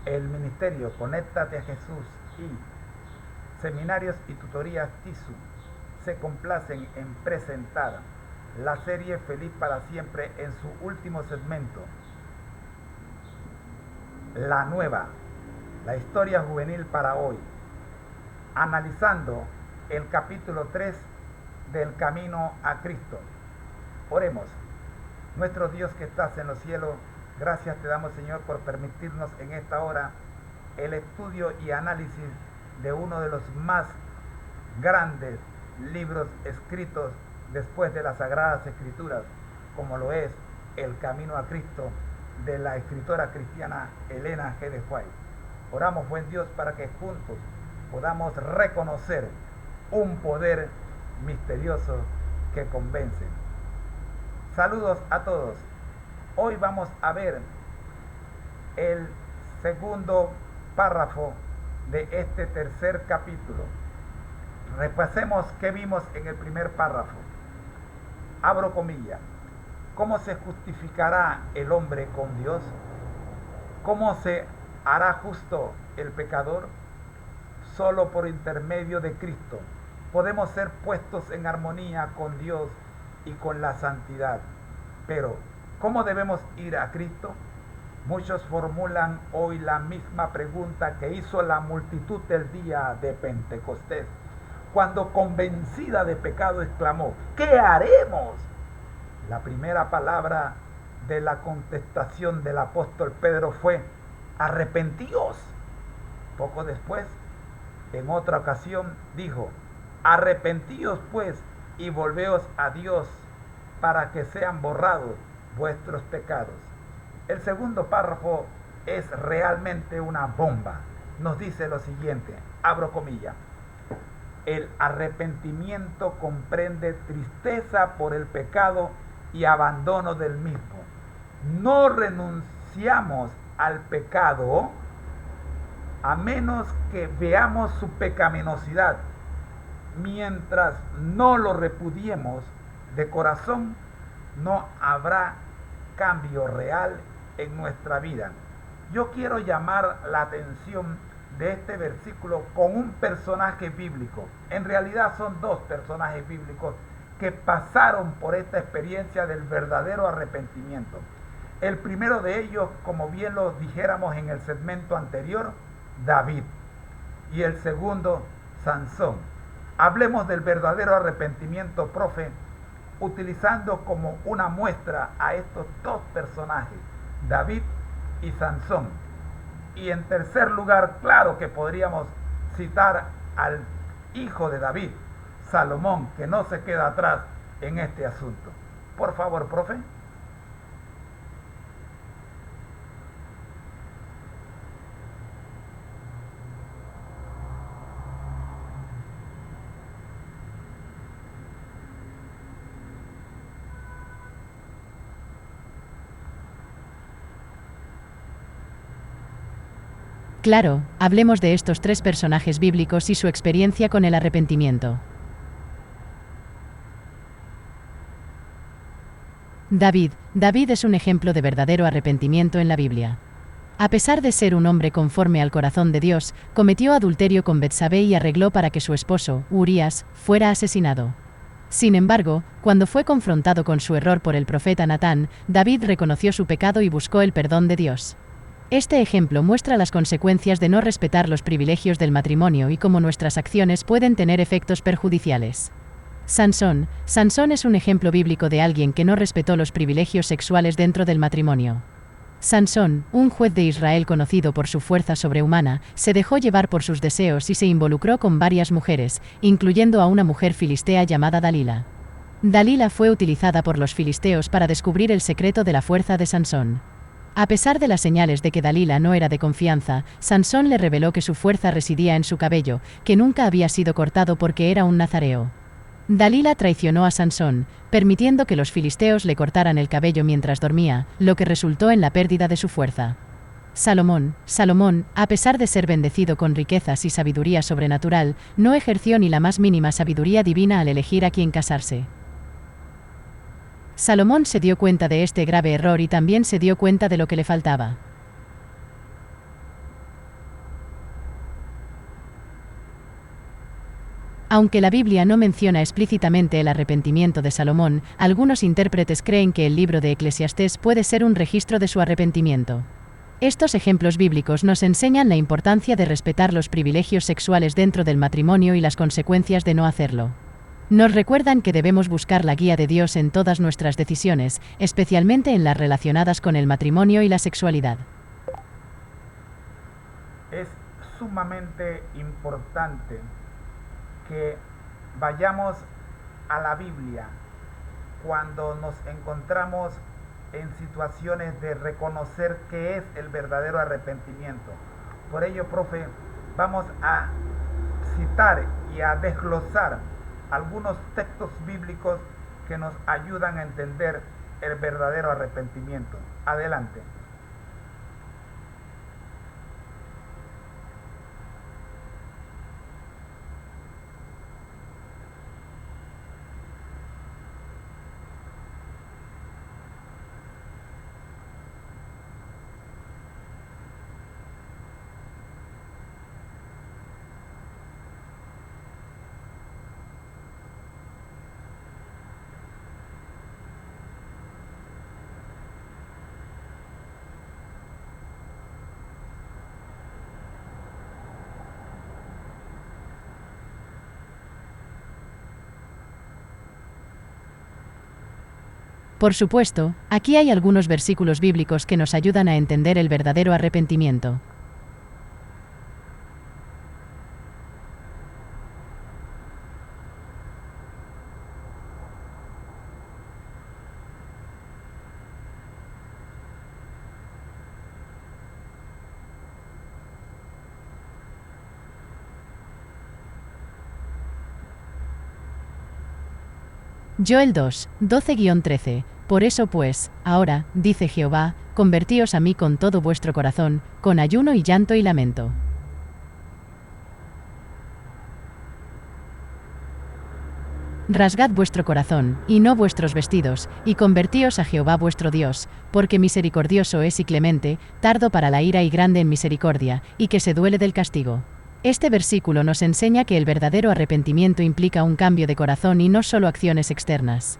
el ministerio Conéctate a Jesús y Seminarios y Tutorías TISU se complacen en presentar la serie Feliz para Siempre en su último segmento, La Nueva, la historia juvenil para hoy, analizando el capítulo 3 del Camino a Cristo. Oremos. Nuestro Dios que estás en los cielos, gracias te damos, Señor, por permitirnos en esta hora el estudio y análisis de uno de los más grandes libros escritos después de las Sagradas Escrituras, como lo es El Camino a Cristo, de la escritora cristiana Elena G. de White. Oramos, buen Dios, para que juntos podamos reconocer un poder misterioso que convence. Saludos a todos. Hoy vamos a ver el segundo párrafo de este tercer capítulo. Repasemos qué vimos en el primer párrafo. Abro comillas. ¿Cómo se justificará el hombre con Dios? ¿Cómo se hará justo el pecador? Solo por intermedio de Cristo podemos ser puestos en armonía con Dios y con la santidad. Pero, ¿cómo debemos ir a Cristo? Muchos formulan hoy la misma pregunta que hizo la multitud del día de Pentecostés, cuando convencida de pecado exclamó: ¿qué haremos? La primera palabra de la contestación del apóstol Pedro fue: arrepentíos. Poco después, en otra ocasión, dijo: arrepentíos pues y volveos a Dios para que sean borrados vuestros pecados. El segundo párrafo es realmente una bomba. Nos dice lo siguiente, abro comillas: el arrepentimiento comprende tristeza por el pecado y abandono del mismo. No renunciamos al pecado a menos que veamos su pecaminosidad. Mientras no lo repudiemos de corazón, no habrá cambio real en nuestra vida. Yo quiero llamar la atención de este versículo con un personaje bíblico. En realidad son dos personajes bíblicos que pasaron por esta experiencia del verdadero arrepentimiento. El primero de ellos, como bien lo dijéramos en el segmento anterior, David. Y el segundo, Sansón. Hablemos del verdadero arrepentimiento, profe, utilizando como una muestra a estos dos personajes, David y Sansón. Y en tercer lugar, claro que podríamos citar al hijo de David, Salomón, que no se queda atrás en este asunto. Por favor, profe. Claro, hablemos de estos tres personajes bíblicos y su experiencia con el arrepentimiento. David es un ejemplo de verdadero arrepentimiento en la Biblia. A pesar de ser un hombre conforme al corazón de Dios, cometió adulterio con Betsabé y arregló para que su esposo, Urías, fuera asesinado. Sin embargo, cuando fue confrontado con su error por el profeta Natán, David reconoció su pecado y buscó el perdón de Dios. Este ejemplo muestra las consecuencias de no respetar los privilegios del matrimonio y cómo nuestras acciones pueden tener efectos perjudiciales. Sansón es un ejemplo bíblico de alguien que no respetó los privilegios sexuales dentro del matrimonio. Sansón, un juez de Israel conocido por su fuerza sobrehumana, se dejó llevar por sus deseos y se involucró con varias mujeres, incluyendo a una mujer filistea llamada Dalila. Dalila fue utilizada por los filisteos para descubrir el secreto de la fuerza de Sansón. A pesar de las señales de que Dalila no era de confianza, Sansón le reveló que su fuerza residía en su cabello, que nunca había sido cortado porque era un nazareo. Dalila traicionó a Sansón, permitiendo que los filisteos le cortaran el cabello mientras dormía, lo que resultó en la pérdida de su fuerza. Salomón, a pesar de ser bendecido con riquezas y sabiduría sobrenatural, no ejerció ni la más mínima sabiduría divina al elegir a quién casarse. Salomón se dio cuenta de este grave error y también se dio cuenta de lo que le faltaba. Aunque la Biblia no menciona explícitamente el arrepentimiento de Salomón, algunos intérpretes creen que el libro de Eclesiastés puede ser un registro de su arrepentimiento. Estos ejemplos bíblicos nos enseñan la importancia de respetar los privilegios sexuales dentro del matrimonio y las consecuencias de no hacerlo. Nos recuerdan que debemos buscar la guía de Dios en todas nuestras decisiones, especialmente en las relacionadas con el matrimonio y la sexualidad. Es sumamente importante que vayamos a la Biblia cuando nos encontramos en situaciones de reconocer qué es el verdadero arrepentimiento. Por ello, profe, vamos a citar y a desglosar algunos textos bíblicos que nos ayudan a entender el verdadero arrepentimiento. Adelante. Por supuesto, aquí hay algunos versículos bíblicos que nos ayudan a entender el verdadero arrepentimiento. Joel 2, 12-13. Por eso pues, ahora, dice Jehová, convertíos a mí con todo vuestro corazón, con ayuno y llanto y lamento. Rasgad vuestro corazón, y no vuestros vestidos, y convertíos a Jehová vuestro Dios, porque misericordioso es y clemente, tardo para la ira y grande en misericordia, y que se duele del castigo. Este versículo nos enseña que el verdadero arrepentimiento implica un cambio de corazón y no solo acciones externas.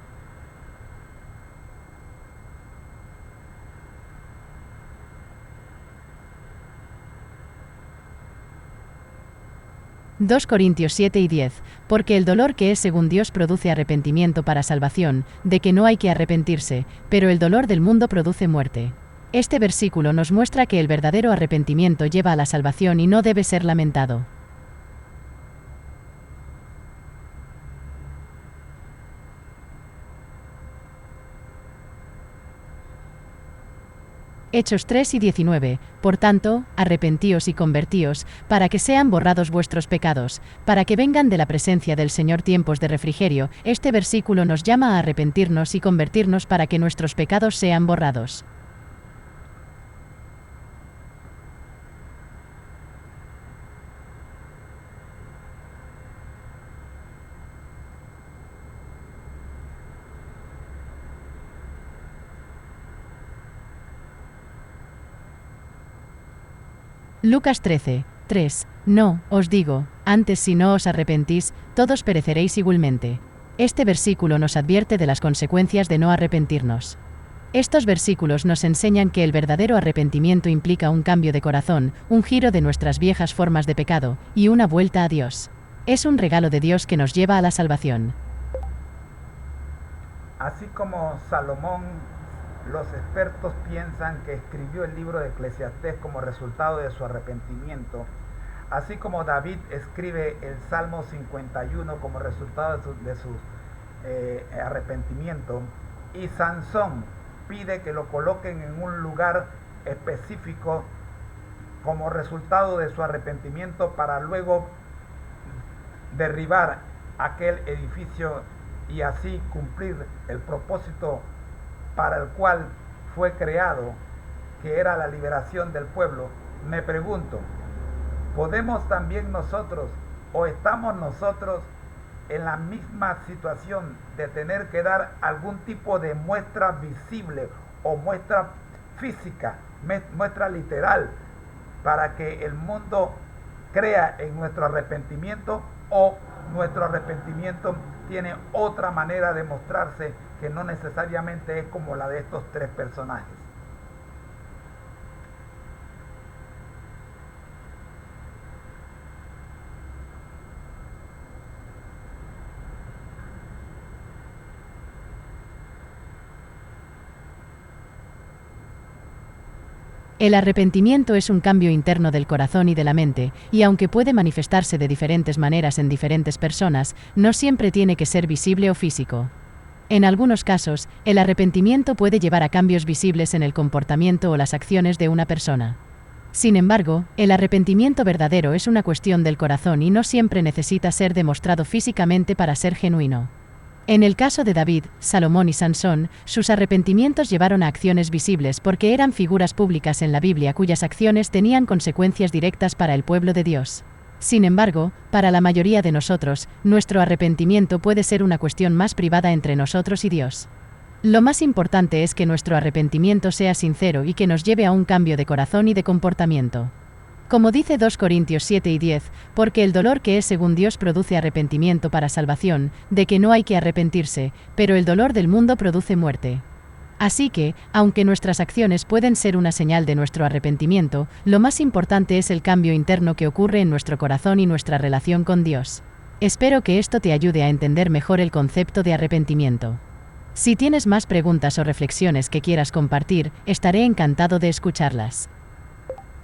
(2 Corintios 7 y 10), porque el dolor que es según Dios produce arrepentimiento para salvación, de que no hay que arrepentirse, pero el dolor del mundo produce muerte. Este versículo nos muestra que el verdadero arrepentimiento lleva a la salvación y no debe ser lamentado. Hechos 3 y 19, por tanto, arrepentíos y convertíos, para que sean borrados vuestros pecados, para que vengan de la presencia del Señor tiempos de refrigerio. Este versículo nos llama a arrepentirnos y convertirnos para que nuestros pecados sean borrados. Lucas 13, 3. No, os digo, antes si no os arrepentís, todos pereceréis igualmente. Este versículo nos advierte de las consecuencias de no arrepentirnos. Estos versículos nos enseñan que el verdadero arrepentimiento implica un cambio de corazón, un giro de nuestras viejas formas de pecado, y una vuelta a Dios. Es un regalo de Dios que nos lleva a la salvación. Así como Salomón, los expertos piensan que escribió el libro de Eclesiastés como resultado de su arrepentimiento, así como David escribe el Salmo 51 como resultado de su arrepentimiento, y Sansón pide que lo coloquen en un lugar específico como resultado de su arrepentimiento para luego derribar aquel edificio y así cumplir el propósito para el cual fue creado, que era la liberación del pueblo. Me pregunto, ¿podemos también nosotros o estamos nosotros en la misma situación de tener que dar algún tipo de muestra visible o muestra física, muestra literal, para que el mundo crea en nuestro arrepentimiento, o nuestro arrepentimiento tiene otra manera de mostrarse que no necesariamente es como la de estos tres personajes. El arrepentimiento es un cambio interno del corazón y de la mente, y aunque puede manifestarse de diferentes maneras en diferentes personas, no siempre tiene que ser visible o físico. En algunos casos, el arrepentimiento puede llevar a cambios visibles en el comportamiento o las acciones de una persona. Sin embargo, el arrepentimiento verdadero es una cuestión del corazón y no siempre necesita ser demostrado físicamente para ser genuino. En el caso de David, Salomón y Sansón, sus arrepentimientos llevaron a acciones visibles porque eran figuras públicas en la Biblia cuyas acciones tenían consecuencias directas para el pueblo de Dios. Sin embargo, para la mayoría de nosotros, nuestro arrepentimiento puede ser una cuestión más privada entre nosotros y Dios. Lo más importante es que nuestro arrepentimiento sea sincero y que nos lleve a un cambio de corazón y de comportamiento. Como dice 2 Corintios 7 y 10, porque el dolor que es según Dios produce arrepentimiento para salvación, de que no hay que arrepentirse, pero el dolor del mundo produce muerte. Así que, aunque nuestras acciones pueden ser una señal de nuestro arrepentimiento, lo más importante es el cambio interno que ocurre en nuestro corazón y nuestra relación con Dios. Espero que esto te ayude a entender mejor el concepto de arrepentimiento. Si tienes más preguntas o reflexiones que quieras compartir, estaré encantado de escucharlas.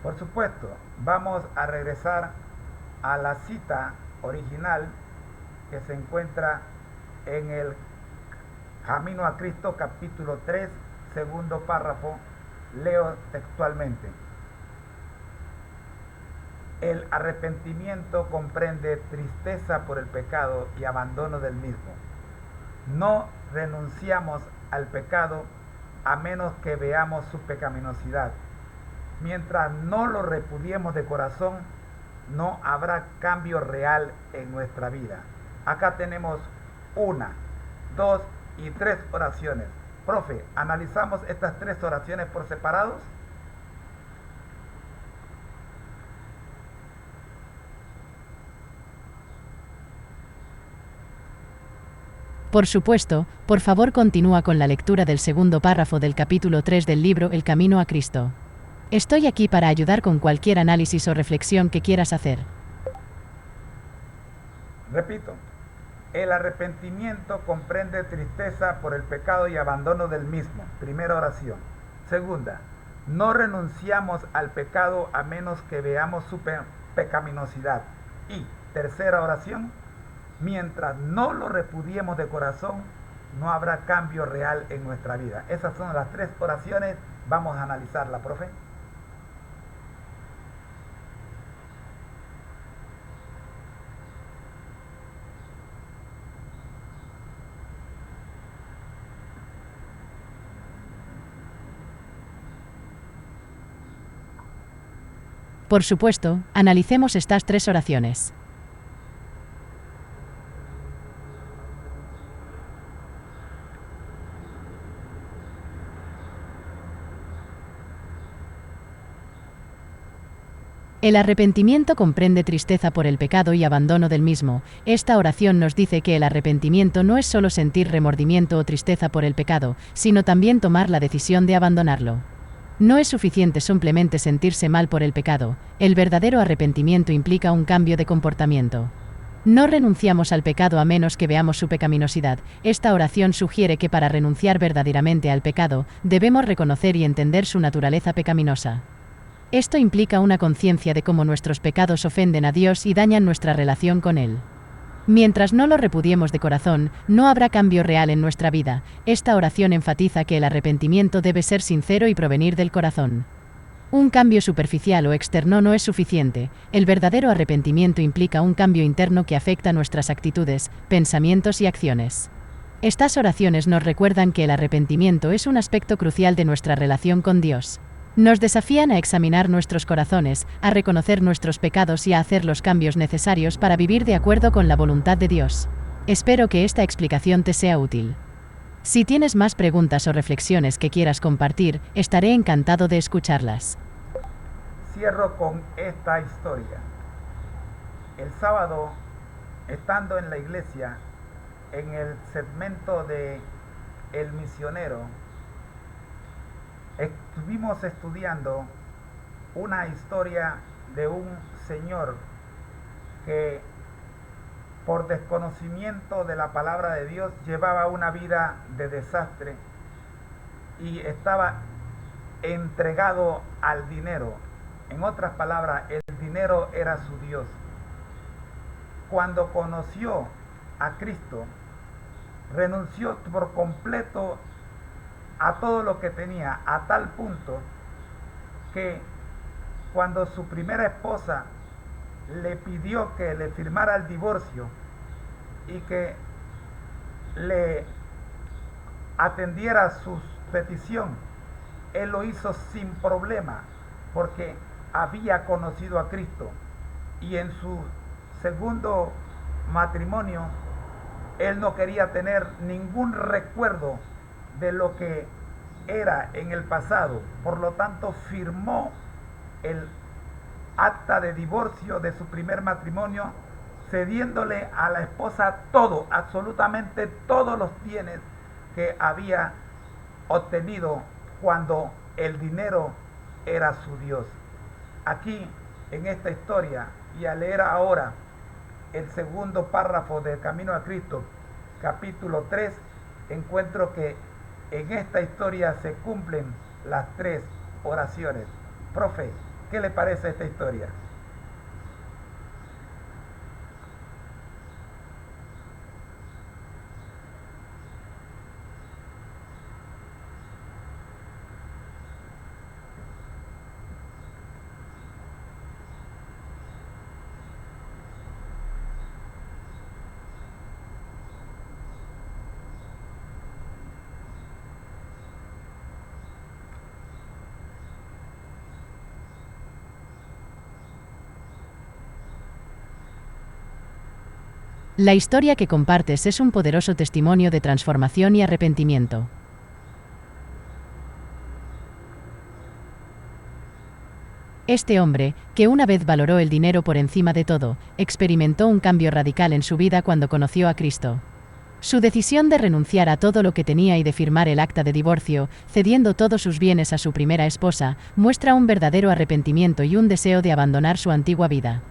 Por supuesto, vamos a regresar a la cita original que se encuentra en el Camino a Cristo, capítulo 3, segundo párrafo. Leo textualmente. El arrepentimiento comprende tristeza por el pecado y abandono del mismo. No renunciamos al pecado a menos que veamos su pecaminosidad. Mientras no lo repudiemos de corazón, no habrá cambio real en nuestra vida. Acá tenemos 1, 2 y 3 oraciones. Profe, ¿analizamos estas 3 oraciones por separados? Por supuesto, por favor continúa con la lectura del segundo párrafo del capítulo 3 del libro El Camino a Cristo. Estoy aquí para ayudar con cualquier análisis o reflexión que quieras hacer. Repito, el arrepentimiento comprende tristeza por el pecado y abandono del mismo. Primera oración. Segunda, no renunciamos al pecado a menos que veamos su pecaminosidad. Y tercera oración, mientras no lo repudiemos de corazón, no habrá cambio real en nuestra vida. Esas son las 3 oraciones. Vamos a analizarla, profe. Por supuesto, analicemos estas 3 oraciones. El arrepentimiento comprende tristeza por el pecado y abandono del mismo. Esta oración nos dice que el arrepentimiento no es solo sentir remordimiento o tristeza por el pecado, sino también tomar la decisión de abandonarlo. No es suficiente simplemente sentirse mal por el pecado, el verdadero arrepentimiento implica un cambio de comportamiento. No renunciamos al pecado a menos que veamos su pecaminosidad. Esta oración sugiere que para renunciar verdaderamente al pecado, debemos reconocer y entender su naturaleza pecaminosa. Esto implica una conciencia de cómo nuestros pecados ofenden a Dios y dañan nuestra relación con Él. Mientras no lo repudiemos de corazón, no habrá cambio real en nuestra vida. Esta oración enfatiza que el arrepentimiento debe ser sincero y provenir del corazón. Un cambio superficial o externo no es suficiente. El verdadero arrepentimiento implica un cambio interno que afecta nuestras actitudes, pensamientos y acciones. Estas oraciones nos recuerdan que el arrepentimiento es un aspecto crucial de nuestra relación con Dios. Nos desafían a examinar nuestros corazones, a reconocer nuestros pecados y a hacer los cambios necesarios para vivir de acuerdo con la voluntad de Dios. Espero que esta explicación te sea útil. Si tienes más preguntas o reflexiones que quieras compartir, estaré encantado de escucharlas. Cierro con esta historia. El sábado estando en la iglesia, en el segmento de El Misionero, estuvimos estudiando una historia de un señor que por desconocimiento de la palabra de Dios llevaba una vida de desastre y estaba entregado al dinero. En otras palabras, el dinero era su Dios. Cuando conoció a Cristo, renunció por completo a todo lo que tenía, a tal punto que cuando su primera esposa le pidió que le firmara el divorcio y que le atendiera su petición, él lo hizo sin problema, porque había conocido a Cristo. Y en su segundo matrimonio, él no quería tener ningún recuerdo de lo que era en el pasado. Por lo tanto, firmó el acta de divorcio de su primer matrimonio, cediéndole a la esposa todo, absolutamente todos los bienes que había obtenido cuando el dinero era su Dios. Aquí, en esta historia, y al leer ahora el segundo párrafo del Camino a Cristo, capítulo 3, encuentro que en esta historia se cumplen las 3 oraciones. Profe, ¿qué le parece esta historia? La historia que compartes es un poderoso testimonio de transformación y arrepentimiento. Este hombre, que una vez valoró el dinero por encima de todo, experimentó un cambio radical en su vida cuando conoció a Cristo. Su decisión de renunciar a todo lo que tenía y de firmar el acta de divorcio, cediendo todos sus bienes a su primera esposa, muestra un verdadero arrepentimiento y un deseo de abandonar su antigua vida.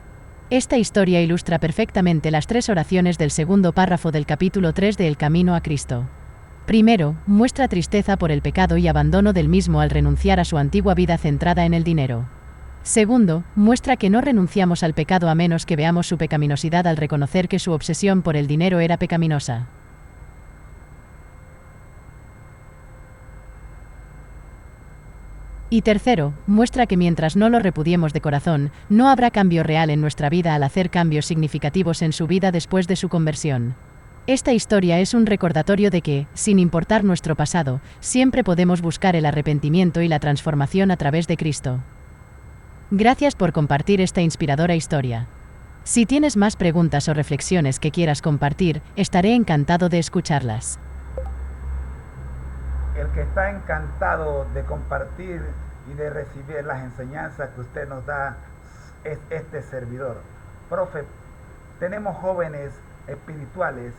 Esta historia ilustra perfectamente las 3 oraciones del segundo párrafo del capítulo 3 de El Camino a Cristo. Primero, muestra tristeza por el pecado y abandono del mismo al renunciar a su antigua vida centrada en el dinero. Segundo, muestra que no renunciamos al pecado a menos que veamos su pecaminosidad al reconocer que su obsesión por el dinero era pecaminosa. Y tercero, muestra que mientras no lo repudiemos de corazón, no habrá cambio real en nuestra vida al hacer cambios significativos en su vida después de su conversión. Esta historia es un recordatorio de que, sin importar nuestro pasado, siempre podemos buscar el arrepentimiento y la transformación a través de Cristo. Gracias por compartir esta inspiradora historia. Si tienes más preguntas o reflexiones que quieras compartir, estaré encantado de escucharlas. El que está encantado de compartir y de recibir las enseñanzas que usted nos da es este servidor. Profe, tenemos jóvenes espirituales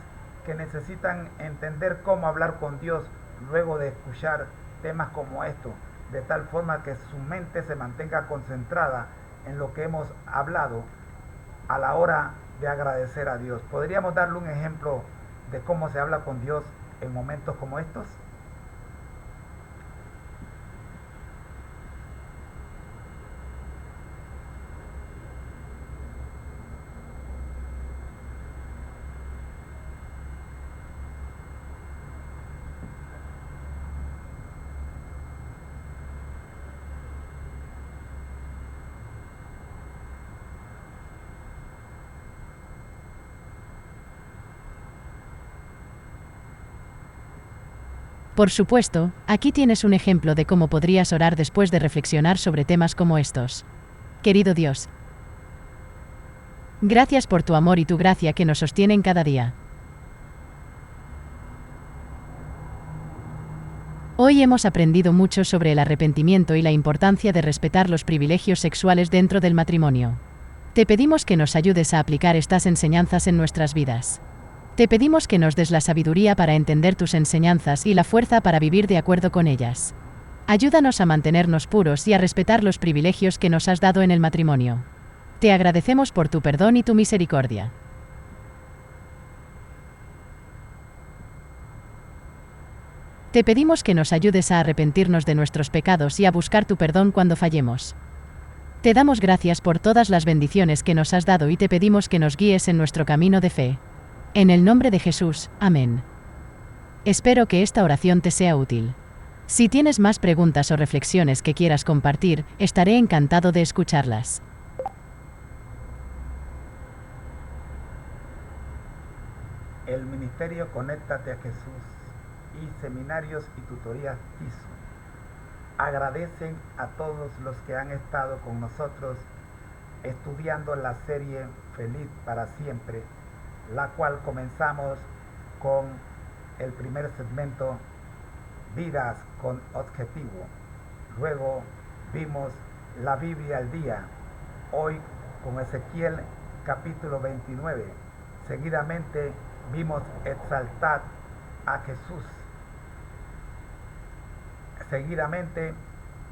que necesitan entender cómo hablar con Dios luego de escuchar temas como estos, de tal forma que su mente se mantenga concentrada en lo que hemos hablado a la hora de agradecer a Dios. ¿Podríamos darle un ejemplo de cómo se habla con Dios en momentos como estos? Por supuesto, aquí tienes un ejemplo de cómo podrías orar después de reflexionar sobre temas como estos. Querido Dios, gracias por tu amor y tu gracia que nos sostienen cada día. Hoy hemos aprendido mucho sobre el arrepentimiento y la importancia de respetar los privilegios sexuales dentro del matrimonio. Te pedimos que nos ayudes a aplicar estas enseñanzas en nuestras vidas. Te pedimos que nos des la sabiduría para entender tus enseñanzas y la fuerza para vivir de acuerdo con ellas. Ayúdanos a mantenernos puros y a respetar los privilegios que nos has dado en el matrimonio. Te agradecemos por tu perdón y tu misericordia. Te pedimos que nos ayudes a arrepentirnos de nuestros pecados y a buscar tu perdón cuando fallemos. Te damos gracias por todas las bendiciones que nos has dado y te pedimos que nos guíes en nuestro camino de fe. En el nombre de Jesús, amén. Espero que esta oración te sea útil. Si tienes más preguntas o reflexiones que quieras compartir, estaré encantado de escucharlas. El Ministerio Conéctate a Jesús y Seminarios y Tutorías TISU agradecen a todos los que han estado con nosotros estudiando la serie Feliz para Siempre, la cual comenzamos con el primer segmento, Vidas con Objetivo. Luego vimos la Biblia al día, hoy con Ezequiel capítulo 29. Seguidamente vimos Exaltad a Jesús. Seguidamente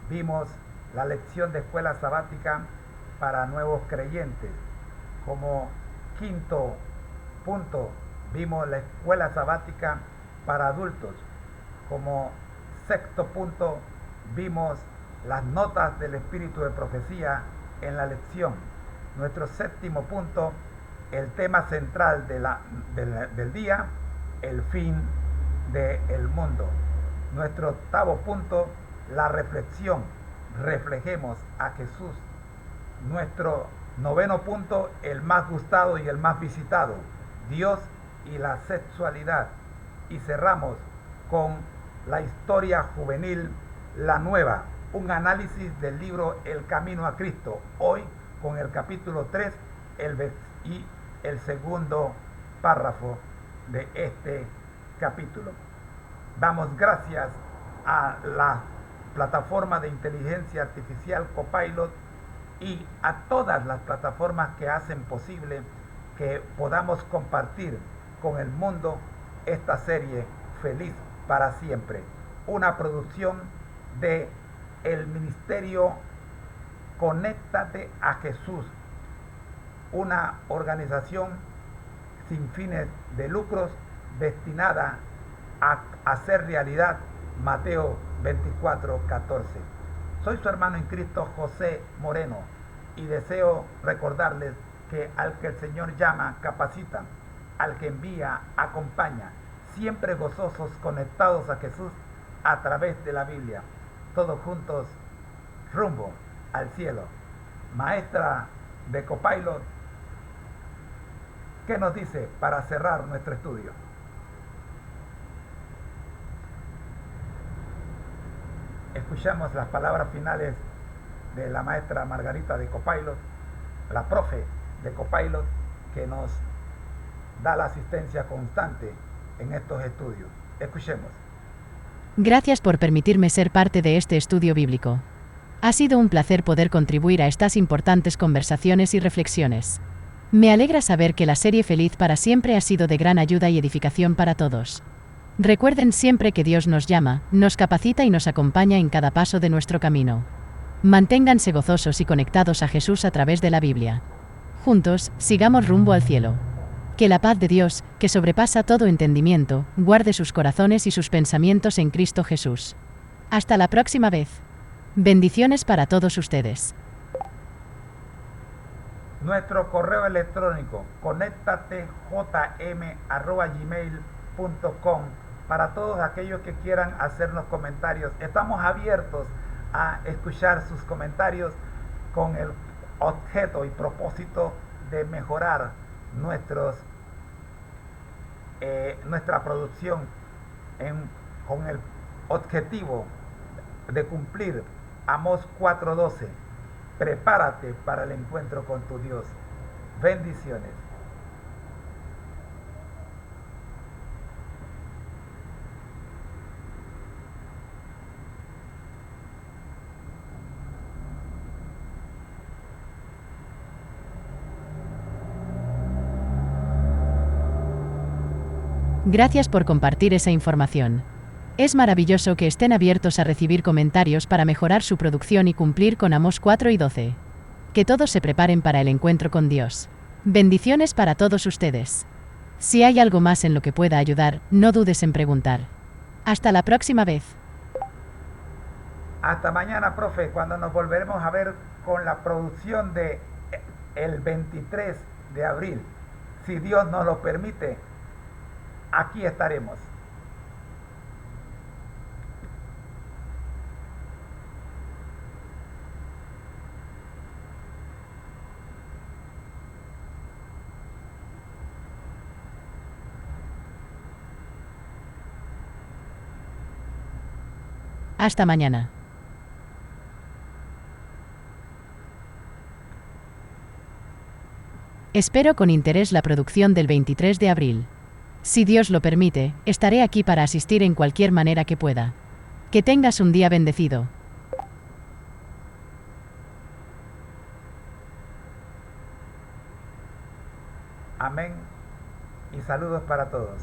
vimos la lección de escuela sabática para nuevos creyentes. Como quinto punto vimos la escuela sabática para adultos. Como sexto punto vimos las notas del espíritu de profecía en la lección. Nuestro séptimo punto, el tema central del día, el fin del mundo. Nuestro octavo punto, la reflexión, reflejemos a Jesús. Nuestro noveno punto, el más gustado y el más visitado, Dios y la sexualidad. Y cerramos con la historia juvenil, la nueva, un análisis del libro El Camino a Cristo, hoy con el capítulo 3 y el segundo párrafo de este capítulo. Damos gracias a la plataforma de inteligencia artificial Copilot y a todas las plataformas que hacen posible que podamos compartir con el mundo esta serie Feliz para Siempre, una producción de el Ministerio Conéctate a Jesús, una organización sin fines de lucros destinada a hacer realidad Mateo 24:14. Soy su hermano en Cristo, José Moreno, y deseo recordarles que al que el Señor llama, capacita, al que envía, acompaña, siempre gozosos, conectados a Jesús a través de la Biblia, todos juntos rumbo al cielo. Maestra de Copilot, ¿qué nos dice para cerrar nuestro estudio? Escuchamos las palabras finales de la maestra Margarita de Copilot, la profe de Copilot, que nos da la asistencia constante en estos estudios. Escuchemos. Gracias por permitirme ser parte de este estudio bíblico. Ha sido un placer poder contribuir a estas importantes conversaciones y reflexiones. Me alegra saber que la serie Feliz para Siempre ha sido de gran ayuda y edificación para todos. Recuerden siempre que Dios nos llama, nos capacita y nos acompaña en cada paso de nuestro camino. Manténganse gozosos y conectados a Jesús a través de la Biblia. Juntos, sigamos rumbo al cielo. Que la paz de Dios, que sobrepasa todo entendimiento, guarde sus corazones y sus pensamientos en Cristo Jesús. Hasta la próxima vez. Bendiciones para todos ustedes. Nuestro correo electrónico, conéctatejm@gmail.com, para todos aquellos que quieran hacernos comentarios. Estamos abiertos a escuchar sus comentarios con el objeto y propósito de mejorar nuestra producción con el objetivo de cumplir Amós 4:12. Prepárate para el encuentro con tu Dios. Bendiciones. Gracias por compartir esa información. Es maravilloso que estén abiertos a recibir comentarios para mejorar su producción y cumplir con Amós 4 y 12. Que todos se preparen para el encuentro con Dios. Bendiciones para todos ustedes. Si hay algo más en lo que pueda ayudar, no dudes en preguntar. Hasta la próxima vez. Hasta mañana, profe, cuando nos volveremos a ver con la producción de el 23 de abril. Si Dios nos lo permite, aquí estaremos. Hasta mañana. Espero con interés la producción del 23 de abril. Si Dios lo permite, estaré aquí para asistir en cualquier manera que pueda. Que tengas un día bendecido. Amén y saludos para todos.